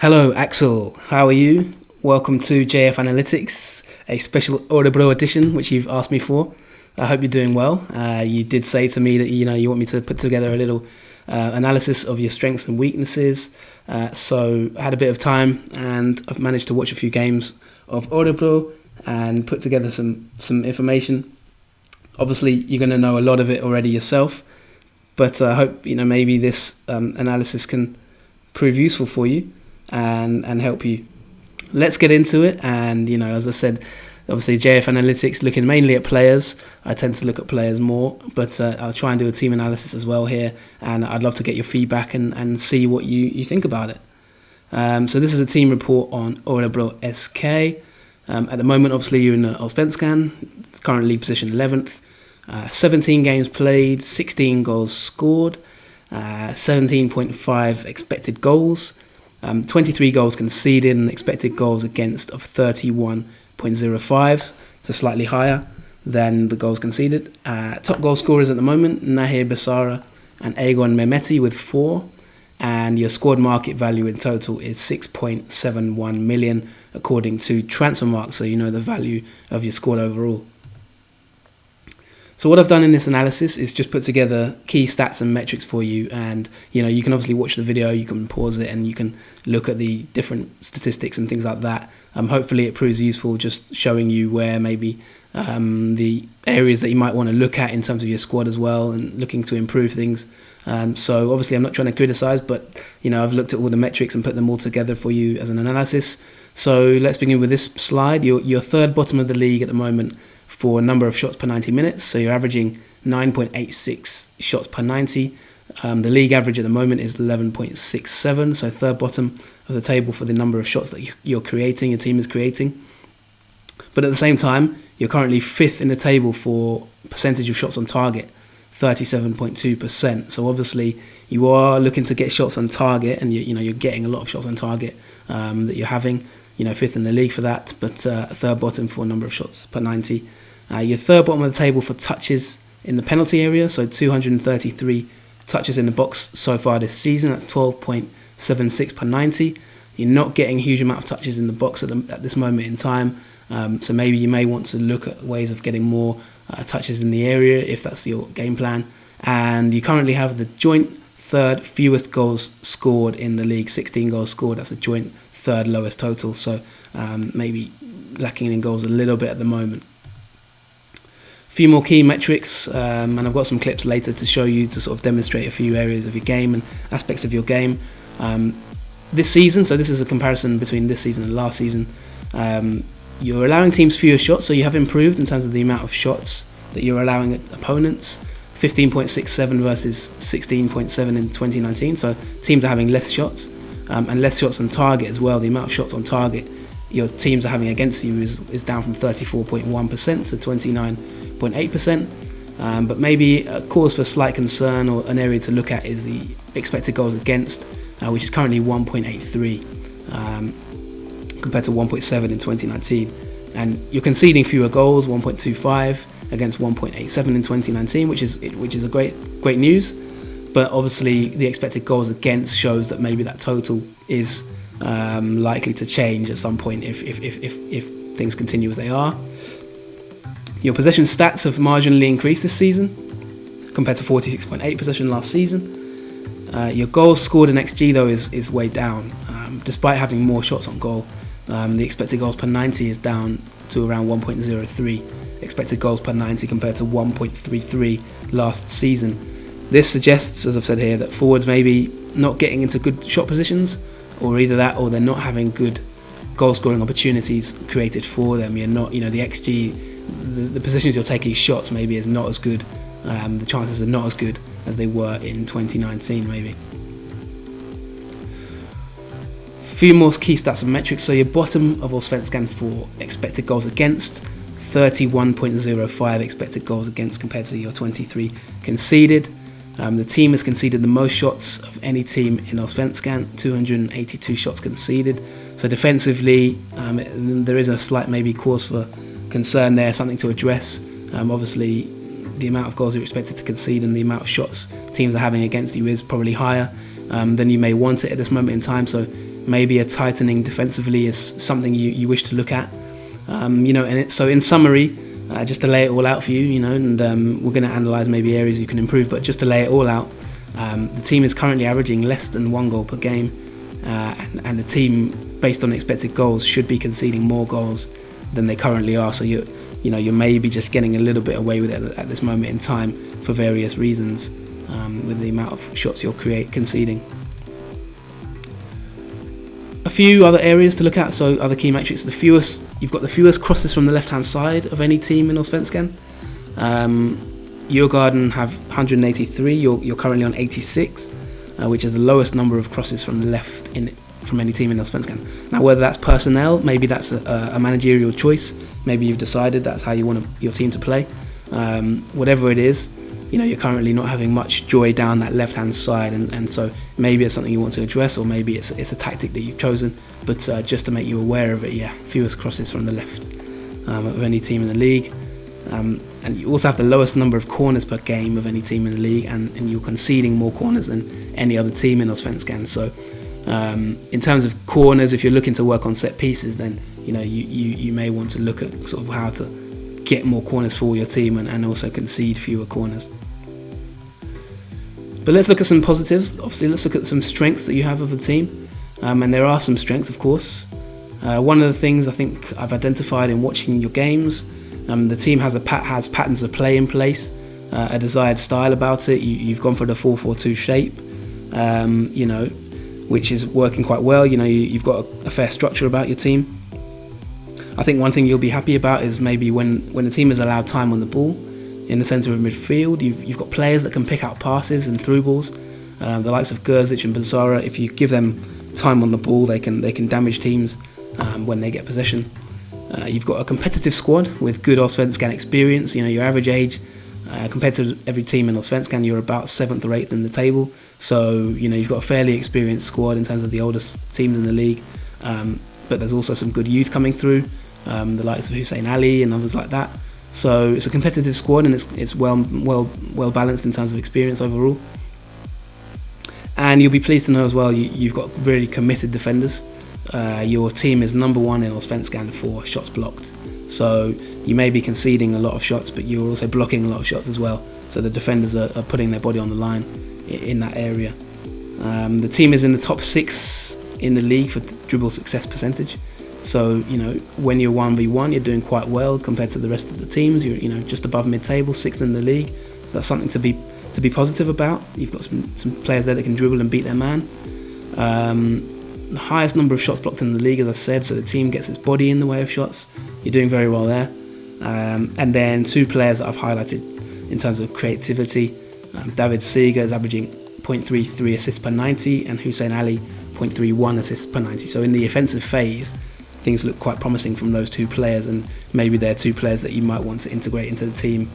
Hello, Axel. How are you? Welcome to JF Analytics, a special Örebro edition, which you've asked me for. I hope you're doing well. You did say to me that you want me to put together a little analysis of your strengths and weaknesses. So I had a bit of time, and I've managed to watch a few games of Örebro and put together some information. Obviously, you're going to know a lot of it already yourself, but I hope maybe this analysis can prove useful for you and help you. Let's get into it. And as I said, obviously JF Analytics looking mainly at players. I tend to look at players more, but I'll try and do a team analysis as well here, and I'd love to get your feedback and see what you think about it. So this is a team report on Örebro SK. At the moment, obviously, you're in the Allsvenskan, currently position 11th. 17 games played, 16 goals scored, 17.5 expected goals, 23 goals conceded, and expected goals against of 31.05, so slightly higher than the goals conceded. Top goal scorers at the moment, Nahir Besara and Egon Mehmeti with 4. And your squad market value in total is 6.71 million according to Transfermarkt, so you know the value of your squad overall. So what I've done in this analysis is just put together key stats and metrics for you, and you can obviously watch the video, you can pause it, and you can look at the different statistics and things like that. Hopefully it proves useful, just showing you where maybe the areas that you might want to look at in terms of your squad as well, and looking to improve things. So obviously I'm not trying to criticise, but I've looked at all the metrics and put them all together for you as an analysis. So let's begin with this slide. You're third bottom of the league at the moment for number of shots per 90 minutes. So you're averaging 9.86 shots per 90. The league average at the moment is 11.67, so third bottom of the table for the number of shots that you're creating, your team is creating. But at the same time, you're currently fifth in the table for percentage of shots on target, 37.2%. So obviously you are looking to get shots on target, and you're getting a lot of shots on target that you're having. Fifth in the league for that, but third bottom for number of shots per 90. You're third bottom of the table for touches in the penalty area, so 233 touches in the box so far this season. That's 12.76 per 90. You're not getting a huge amount of touches in the box at this moment in time, so maybe you may want to look at ways of getting more touches in the area if that's your game plan. And you currently have the joint third fewest goals scored in the league, 16 goals scored. That's the joint third lowest total, so maybe lacking in goals a little bit at the moment. A few more key metrics, and I've got some clips later to show you to sort of demonstrate a few areas of your game and aspects of your game. This season, so this is a comparison between this season and last season, you're allowing teams fewer shots, so you have improved in terms of the amount of shots that you're allowing opponents. 15.67 versus 16.7 in 2019, so teams are having less shots. And less shots on target as well. The amount of shots on target your teams are having against you is down from 34.1% to 29.8%. But maybe a cause for slight concern or an area to look at is the expected goals against, which is currently 1.83 compared to 1.7 in 2019. And you're conceding fewer goals, 1.25 against 1.87 in 2019, which is a great news. But obviously the expected goals against shows that maybe that total is likely to change at some point if things continue as they are. Your possession stats have marginally increased this season compared to 46.8 possession last season. Your goals scored in XG though is way down. Despite having more shots on goal, the expected goals per 90 is down to around 1.03 expected goals per 90 compared to 1.33 last season. This suggests, as I've said here, that forwards may be not getting into good shot positions, or either that or they're not having good goal scoring opportunities created for them. You're not, the XG, the positions you're taking shots maybe is not as good. The chances are not as good as they were in 2019 maybe. Few more key stats and metrics. So you're bottom of Allsvenskan for expected goals against, 31.05 expected goals against compared to your 23 conceded. The team has conceded the most shots of any team in Allsvenskan, 282 shots conceded. So defensively, there is a slight maybe cause for concern there, something to address. Obviously, the amount of goals you're expected to concede and the amount of shots teams are having against you is probably higher than you may want it at this moment in time. So maybe a tightening defensively is something you wish to look at. So in summary, just to lay it all out for you, and we're going to analyse maybe areas you can improve, but just to lay it all out, the team is currently averaging less than 1 goal per game, and the team, based on expected goals, should be conceding more goals than they currently are. So you're maybe just getting a little bit away with it at this moment in time for various reasons, with the amount of shots you're conceding. A few other areas to look at, so other key metrics. You've got the fewest crosses from the left-hand side of any team in Allsvenskan. Djurgården have 183. You're currently on 86, which is the lowest number of crosses from the left from any team in Allsvenskan. Now, whether that's personnel, maybe that's a managerial choice. Maybe you've decided that's how you want your team to play. Whatever it is, you're currently not having much joy down that left-hand side, and so maybe it's something you want to address, or maybe it's a tactic that you've chosen. But just to make you aware of it, fewest crosses from the left of any team in the league. And you also have the lowest number of corners per game of any team in the league, and you're conceding more corners than any other team in Allsvenskan. So in terms of corners, if you're looking to work on set pieces, then you may want to look at sort of how to get more corners for your team and also concede fewer corners. But let's look at some positives. Obviously, let's look at some strengths that you have of the team, and there are some strengths, of course. One of the things I think I've identified in watching your games, the team has patterns of play in place, a desired style about it. You've gone for the 4-4-2 shape, which is working quite well. You've got a fair structure about your team. I think one thing you'll be happy about is maybe when the team is allowed time on the ball in the centre of midfield, you've got players that can pick out passes and through balls. The likes of Gerzic and Bansara, if you give them time on the ball, they can damage teams when they get possession. You've got a competitive squad with good Allsvenskan experience. Your average age compared to every team in Allsvenskan, you're about 7th or 8th in the table. So you've got a fairly experienced squad in terms of the oldest teams in the league. But there's also some good youth coming through, the likes of Hussein Ali and others like that. So it's a competitive squad, and it's well balanced in terms of experience overall. And you'll be pleased to know as well, you've got really committed defenders. Your team is number 1 in Allsvenskan for shots blocked. So you may be conceding a lot of shots, but you're also blocking a lot of shots as well. So the defenders are putting their body on the line in that area. The team is in the top 6 in the league for dribble success percentage. So when you're 1v1, you're doing quite well compared to the rest of the teams. You're just above mid-table, 6th in the league. That's something to be positive about. You've got some players there that can dribble and beat their man. The highest number of shots blocked in the league, as I said, so the team gets its body in the way of shots. You're doing very well there. And then 2 players that I've highlighted in terms of creativity. David Seeger is averaging 0.33 assists per 90, and Hussein Ali 0.31 assists per 90. So in the offensive phase, things look quite promising from those 2 players, and maybe they're 2 players that you might want to integrate into the team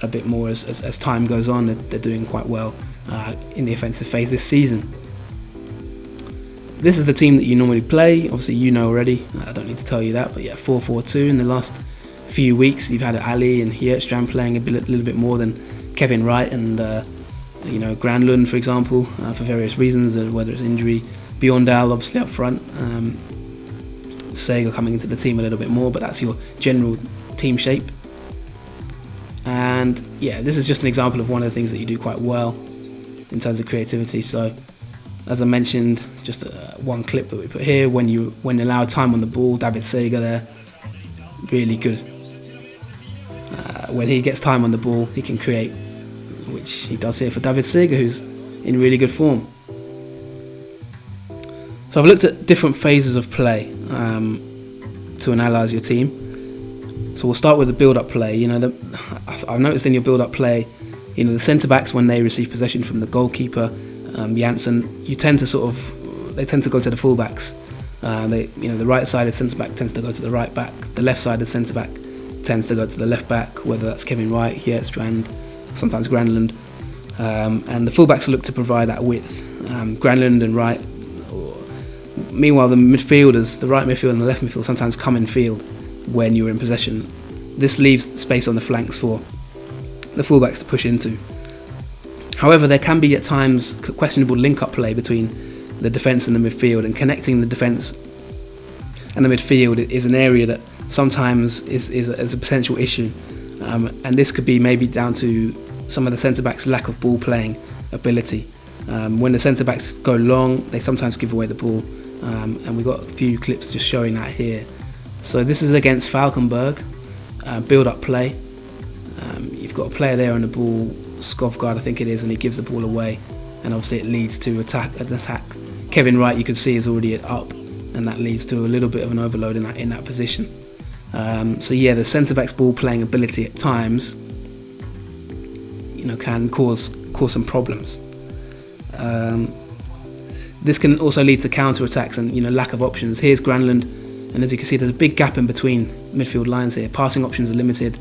a bit more as time goes on. They're doing quite well in the offensive phase this season. This is the team that you normally play. Obviously, already. I don't need to tell you that. But 4-4-2. In the last few weeks, you've had Ali and Hiertstrand playing a little bit more than Kevin Wright and Granlund, for example, for various reasons, whether it's injury. Bjorndal, obviously, up front. Seger coming into the team a little bit more, but that's your general team shape. And this is just an example of one of the things that you do quite well in terms of creativity. So, as I mentioned, just one clip that we put here, when allowed time on the ball, David Seger there, really good. When he gets time on the ball, he can create, which he does here for David Seger, who's in really good form. So I've looked at different phases of play to analyse your team. So we'll start with the build-up play. I've noticed in your build-up play, the centre-backs, when they receive possession from the goalkeeper, Janssen, they tend to go to the full-backs. The right-sided centre-back tends to go to the right back. The left-sided centre-back tends to go to the left back, whether that's Kevin Wright, Hiertstrand, sometimes Granlund. And the full-backs look to provide that width. Granlund and Wright. Meanwhile, the midfielders, the right midfield and the left midfield, sometimes come in field when you're in possession. This leaves space on the flanks for the fullbacks to push into. However, there can be at times questionable link-up play between the defence and the midfield, and connecting the defence and the midfield is an area that sometimes is a potential issue, and this could be maybe down to some of the centre-backs' lack of ball playing ability. When the centre-backs go long, they sometimes give away the ball, and we've got a few clips just showing that here. So this is against Falkenberg, build-up play. You've got a player there on the ball, Skovgaard I think it is, and he gives the ball away, and obviously it leads to an attack. Kevin Wright, you can see, is already up, and that leads to a little bit of an overload in that position. So yeah, the centre-back's ball playing ability at times, can cause some problems. This can also lead to counter-attacks and lack of options. Here's Granlund, and as you can see, there's a big gap in between midfield lines here. Passing options are limited.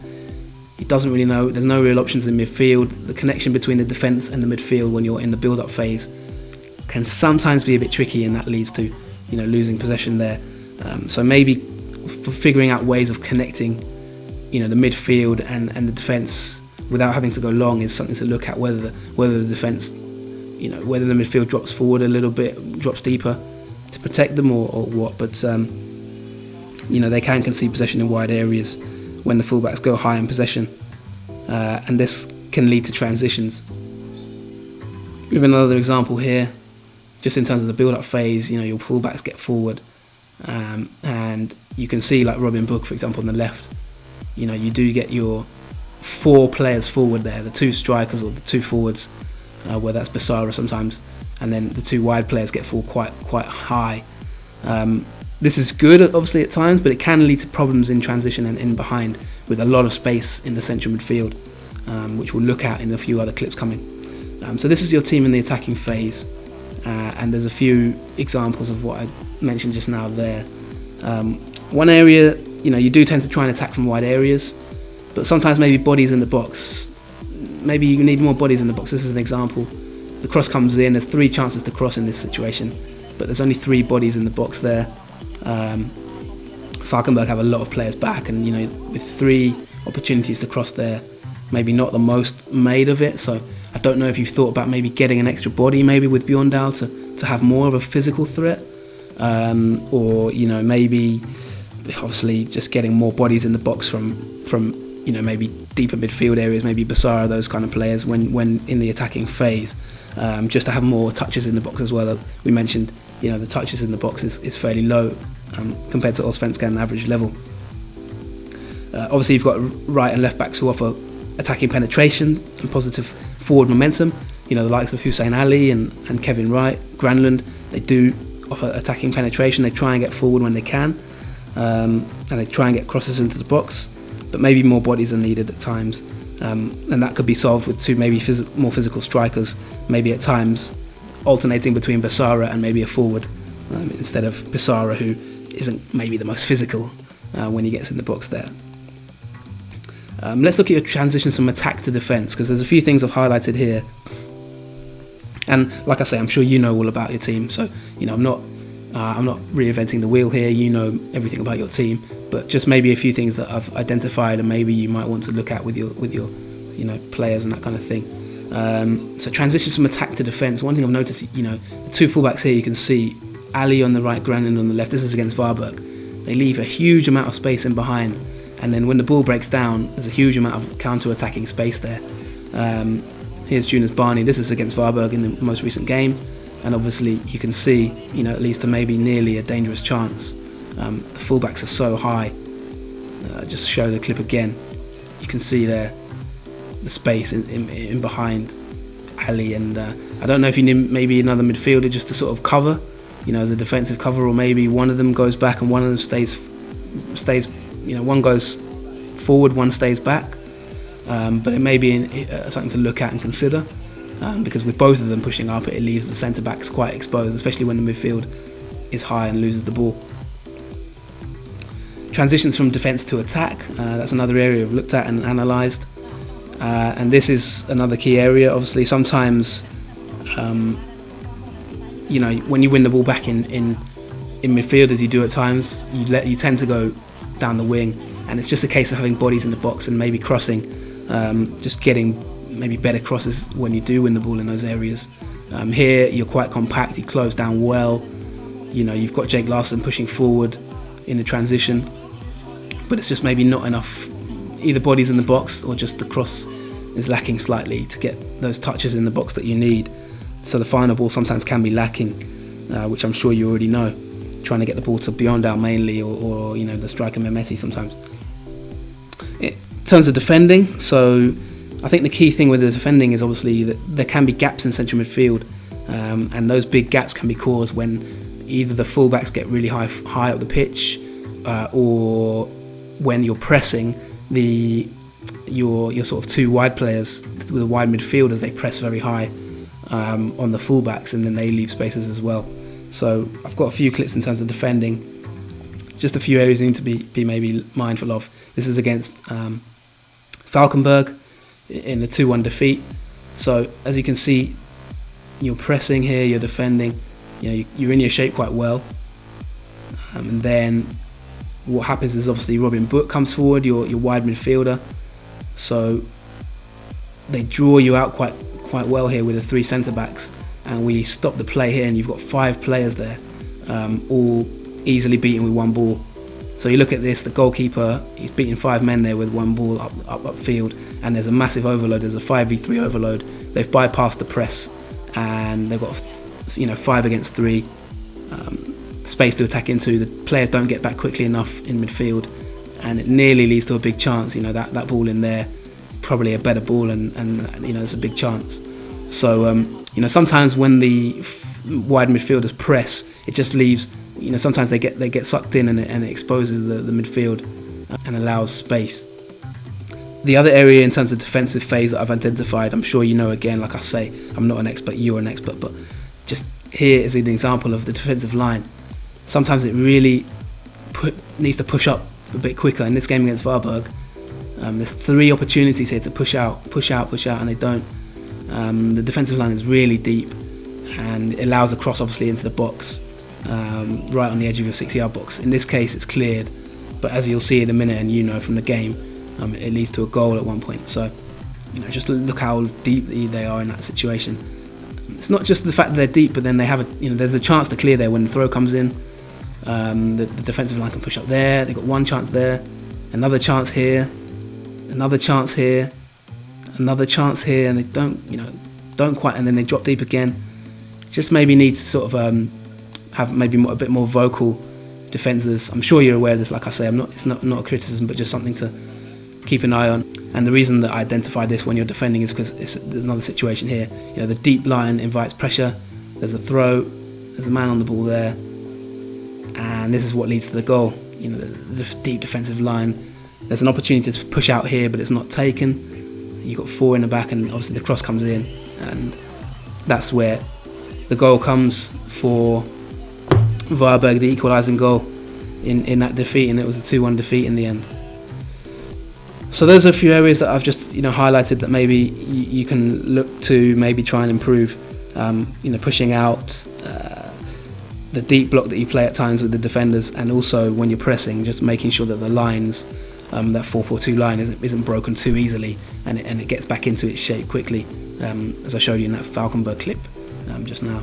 He doesn't really know. There's no real options in midfield. The connection between the defence and the midfield when you're in the build-up phase can sometimes be a bit tricky, and that leads to losing possession there. So maybe for figuring out ways of connecting the midfield and the defence without having to go long is something to look at, whether the defence, whether the midfield drops forward a little bit, drops deeper to protect them or what. But they can concede possession in wide areas when the fullbacks go high in possession, and this can lead to transitions. We have another example here, just in terms of the build-up phase. Your fullbacks get forward, and you can see, like Robin Book, for example, on the left. You do get your 4 players forward there, the 2 strikers or the 2 forwards, where that's Besara sometimes, and then the 2 wide players get forward quite high. This is good, obviously, at times, but it can lead to problems in transition and in behind, with a lot of space in the central midfield, which we'll look at in a few other clips coming. So this is your team in the attacking phase, and there's a few examples of what I mentioned just now there. One area, you do tend to try and attack from wide areas, but sometimes maybe bodies in the box. Maybe you need more bodies in the box. This is an example. The cross comes in. There's 3 chances to cross in this situation, but there's only 3 bodies in the box there. Falkenberg have a lot of players back, and with 3 opportunities to cross there, maybe not the most made of it. So I don't know if you've thought about maybe getting an extra body, maybe with Bjorndal to have more of a physical threat, or maybe obviously just getting more bodies in the box from maybe deeper midfield areas, maybe Besara, those kind of players when in the attacking phase, just to have more touches in the box as well. We mentioned the touches in the box is fairly low compared to Allsvenskan average level. Obviously you've got right and left backs who offer attacking penetration and positive forward momentum. The likes of Hussein Ali and Kevin Wright, Granlund, they do offer attacking penetration. They try and get forward when they can, and they try and get crosses into the box, but maybe more bodies are needed at times, and that could be solved with 2 maybe more physical strikers, maybe at times alternating between Besara and maybe a forward, instead of Besara, who isn't maybe the most physical when he gets in the box there. Let's look at your transitions from attack to defence, because there's a few things I've highlighted here, and like I say, I'm sure you know all about your team, so I'm not reinventing the wheel here. You know everything about your team, but just maybe a few things that I've identified and maybe you might want to look at with your players and that kind of thing. So transitions from attack to defence. One thing I've noticed, the 2 fullbacks here, you can see Ali on the right, Granlund on the left. This is against Varberg. They leave a huge amount of space in behind, and then when the ball breaks down, there's a huge amount of counter-attacking space there. Here's Jonas Barney. This is against Varberg in the most recent game, and obviously you can see, at least to maybe nearly a dangerous chance. The fullbacks are so high. Just show the clip again. You can see there the space in behind Ali, and I don't know if you need maybe another midfielder just to sort of cover, as a defensive cover, or maybe one of them goes back and one of them stays. One goes forward, one stays back. But it may be something to look at and consider, because with both of them pushing up, it leaves the centre backs quite exposed, especially when the midfield is high and loses the ball. Transitions from defence to attack, that's another area we've looked at and analysed, and this is another key area. Obviously sometimes when you win the ball back in midfield, as you do at times, you tend to go down the wing, and it's just a case of having bodies in the box and maybe crossing, just getting maybe better crosses when you do win the ball in those areas. Here you're quite compact, you close down well. You've got Jake Larsson pushing forward in the transition, but it's just maybe not enough either bodies in the box, or just the cross is lacking slightly to get those touches in the box that you need. So the final ball sometimes can be lacking, which I'm sure you already know, trying to get the ball to Bjorndal mainly, or the striker Mehmeti sometimes. In terms of defending, so I think the key thing with the defending is obviously that there can be gaps in central midfield, and those big gaps can be caused when either the fullbacks get really high up the pitch, or when you're pressing your sort of two wide players with a wide midfielders. They press very high on the fullbacks, and then they leave spaces as well. So I've got a few clips in terms of defending. Just a few areas you need to be maybe mindful of. This is against Falkenberg in the 2-1 defeat. So as you can see, you're pressing here, you're defending, you're in your shape quite well. And then what happens is obviously Robin Book comes forward, your wide midfielder. So they draw you out quite well here with the 3 centre-backs, and we stop the play here, and you've got 5 players there, all easily beaten with one ball. So you look at this, the goalkeeper, he's beating 5 men there with one ball upfield, and there's a massive overload. There's a 5v3 overload. They've bypassed the press, and they've got 5 against 3 space to attack into. The players don't get back quickly enough in midfield, and it nearly leads to a big chance. That ball in there, probably a better ball, and there's a big chance. So sometimes when the wide midfielders press, it just leaves. Sometimes they get sucked in, and it exposes the midfield and allows space. The other area in terms of defensive phase that I've identified, I'm sure again, like I say, I'm not an expert, you're an expert, but just here is an example of the defensive line. Sometimes it really needs to push up a bit quicker. In this game against Varberg, there's 3 opportunities here to push out, and they don't. The defensive line is really deep, and it allows a cross obviously into the box, right on the edge of your 6-yard box. In this case it's cleared, but as you'll see in a minute, and from the game, it leads to a goal at one point. So just look how deep they are in that situation. It's not just the fact that they're deep, but then they have there's a chance to clear there when the throw comes in. The defensive line can push up there. They've got one chance there, another chance here, another chance here, another chance here, and they don't quite, and then they drop deep again. Just maybe need to sort of have maybe a bit more vocal defenders. I'm sure you're aware of this. Like I say, it's not a criticism, but just something to keep an eye on. And the reason that I identify this when you're defending is because there's another situation here. The deep line invites pressure. There's a throw. There's a man on the ball there, and this is what leads to the goal. The deep defensive line. There's an opportunity to push out here, but it's not taken. You've got 4 in the back, and obviously the cross comes in, and that's where the goal comes for Varberg, the equalising goal in that defeat, and it was a 2-1 defeat in the end. So those are a few areas that I've just highlighted that maybe you can look to maybe try and improve. Pushing out the deep block that you play at times with the defenders, and also when you're pressing, just making sure that the lines, that 4-4-2 line isn't broken too easily, and it gets back into its shape quickly, as I showed you in that Falkenberg clip just now.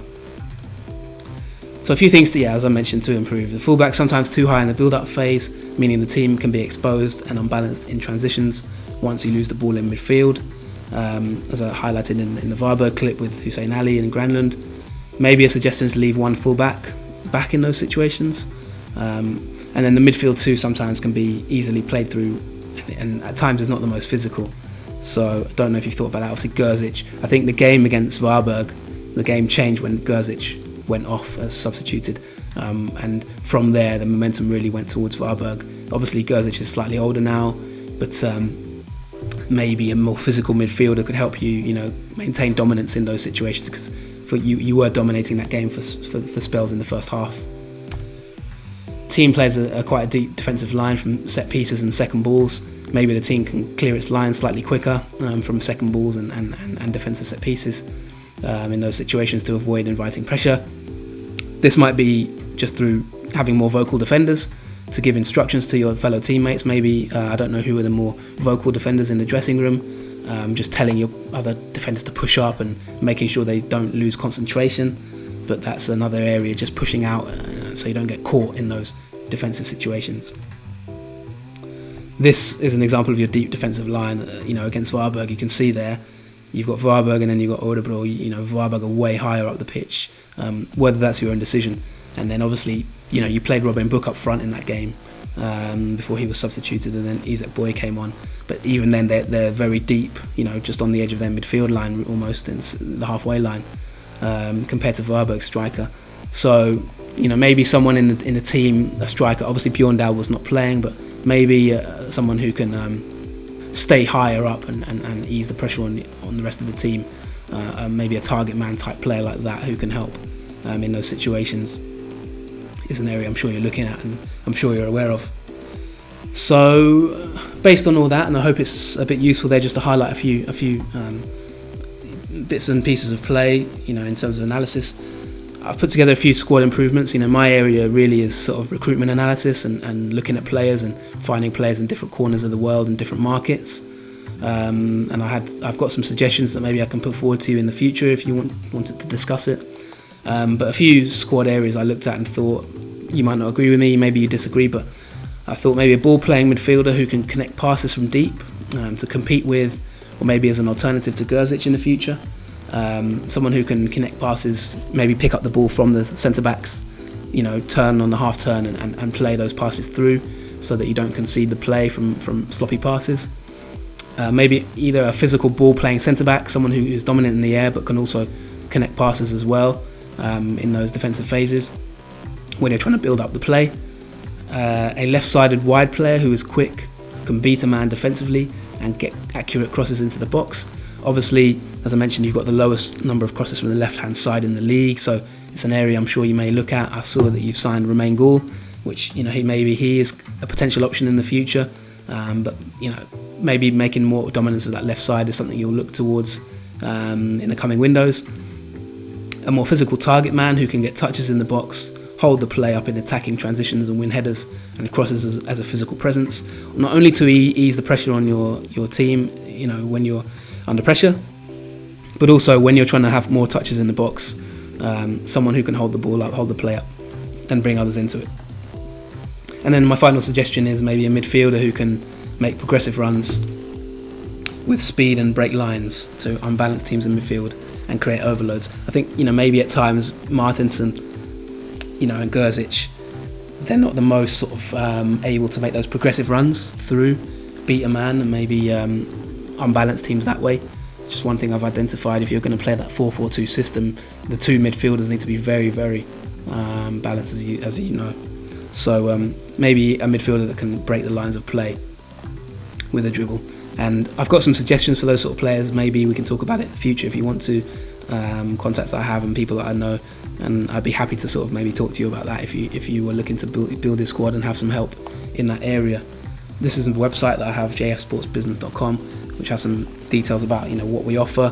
So a few things as I mentioned, to improve. The fullback sometimes too high in the build-up phase, meaning the team can be exposed and unbalanced in transitions once you lose the ball in midfield. As I highlighted in the Varberg clip with Hussein Ali and Granlund. Maybe a suggestion is to leave one fullback back in those situations. And then the midfield too sometimes can be easily played through, and at times is not the most physical. So I don't know if you've thought about that. Obviously Gerzic, I think the game against Varberg, the game changed when Gerzic went off as substituted, and from there the momentum really went towards Varberg. Obviously Gerzic is slightly older now, but maybe a more physical midfielder could help you, maintain dominance in those situations, because you were dominating that game for spells in the first half. Team plays quite a deep defensive line from set pieces and second balls. Maybe the team can clear its line slightly quicker from second balls and defensive set pieces in those situations to avoid inviting pressure. This might be just through having more vocal defenders to give instructions to your fellow teammates. Maybe, I don't know who are the more vocal defenders in the dressing room, just telling your other defenders to push up and making sure they don't lose concentration. But that's another area, just pushing out so you don't get caught in those defensive situations. This is an example of your deep defensive line. Against Varberg, you can see there, you've got Varberg and then you've got Örebro. Varberg are way higher up the pitch, whether that's your own decision. And then obviously, you played Robin Book up front in that game before he was substituted, and then Isaac Boy came on. But even then, they're very deep, just on the edge of their midfield line, almost in the halfway line, compared to Varberg's striker. So, maybe someone in the team, a striker, obviously Bjorndal was not playing, but maybe someone who can stay higher up and ease the pressure on the rest of the team. Maybe a target man type player like that who can help in those situations is an area I'm sure you're looking at and I'm sure you're aware of. So based on all that, and I hope it's a bit useful there just to highlight a few bits and pieces of play, in terms of analysis. I've put together a few squad improvements. My area really is sort of recruitment analysis and looking at players and finding players in different corners of the world and different markets. And I've got some suggestions that maybe I can put forward to you in the future if you wanted to discuss it. But a few squad areas I looked at and thought, you might not agree with me, maybe you disagree, but I thought maybe a ball-playing midfielder who can connect passes from deep to compete with, or maybe as an alternative to Gerzic in the future. Someone who can connect passes, maybe pick up the ball from the centre-backs, turn on the half-turn and play those passes through so that you don't concede the play from sloppy passes. Maybe either a physical ball-playing centre-back, someone who is dominant in the air but can also connect passes as well in those defensive phases when you're trying to build up the play. A left-sided wide player who is quick, can beat a man defensively and get accurate crosses into the box. Obviously, as I mentioned, you've got the lowest number of crosses from the left-hand side in the league, so it's an area I'm sure you may look at. I saw that you've signed Romain Goul, which he is a potential option in the future, but maybe making more dominance of that left side is something you'll look towards in the coming windows. A more physical target man who can get touches in the box, hold the play up in attacking transitions and win headers and crosses as a physical presence, not only to ease the pressure on your team, when you're under pressure, but also when you're trying to have more touches in the box, someone who can hold the ball up, hold the play up and bring others into it. And then my final suggestion is maybe a midfielder who can make progressive runs with speed and break lines to unbalance teams in midfield and create overloads. I think, maybe at times Martinson, and Gerzic, they're not the most sort of able to make those progressive runs through, beat a man and maybe unbalance teams that way. It's just one thing I've identified. If you're going to play that 4-4-2 system, the two midfielders need to be very, very balanced, as you know. So maybe a midfielder that can break the lines of play with a dribble. And I've got some suggestions for those sort of players. Maybe we can talk about it in the future if you want to. Contacts that I have and people that I know, and I'd be happy to sort of maybe talk to you about that if you were looking to build this squad and have some help in that area. This is a website that I have, jfsportsbusiness.com, which has some details about what we offer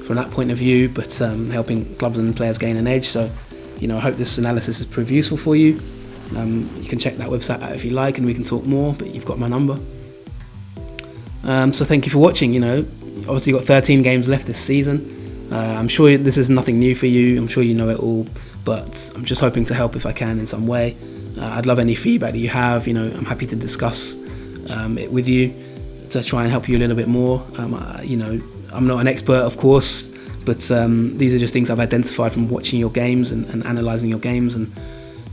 from that point of view, but helping clubs and players gain an edge. So I hope this analysis has proved useful for you. You can check that website out if you like, and we can talk more, but you've got my number. So thank you for watching. Obviously you've got 13 games left this season. I'm sure this is nothing new for you. I'm sure you know it all, but I'm just hoping to help if I can in some way. I'd love any feedback that you have. I'm happy to discuss it with you to try and help you a little bit more. I'm not an expert, of course, but these are just things I've identified from watching your games and analysing your games, and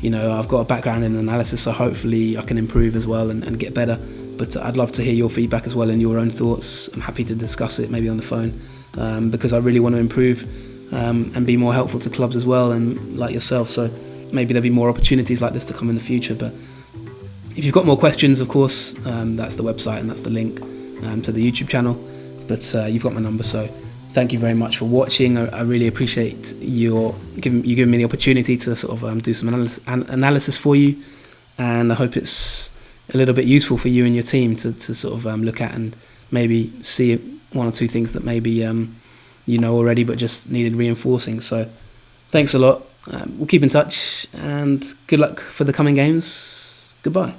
I've got a background in analysis, so hopefully I can improve as well and get better. But I'd love to hear your feedback as well and your own thoughts. I'm happy to discuss it maybe on the phone, because I really want to improve and be more helpful to clubs as well, and like yourself. So maybe there'll be more opportunities like this to come in the future. But if you've got more questions, of course, that's the website and that's the link to the YouTube channel. But you've got my number, so thank you very much for watching. I really appreciate you giving me the opportunity to sort of do some analysis for you, and I hope it's a little bit useful for you and your team to sort of look at and maybe see one or two things that maybe already but just needed reinforcing. So thanks a lot. We'll keep in touch, and good luck for the coming games. Goodbye.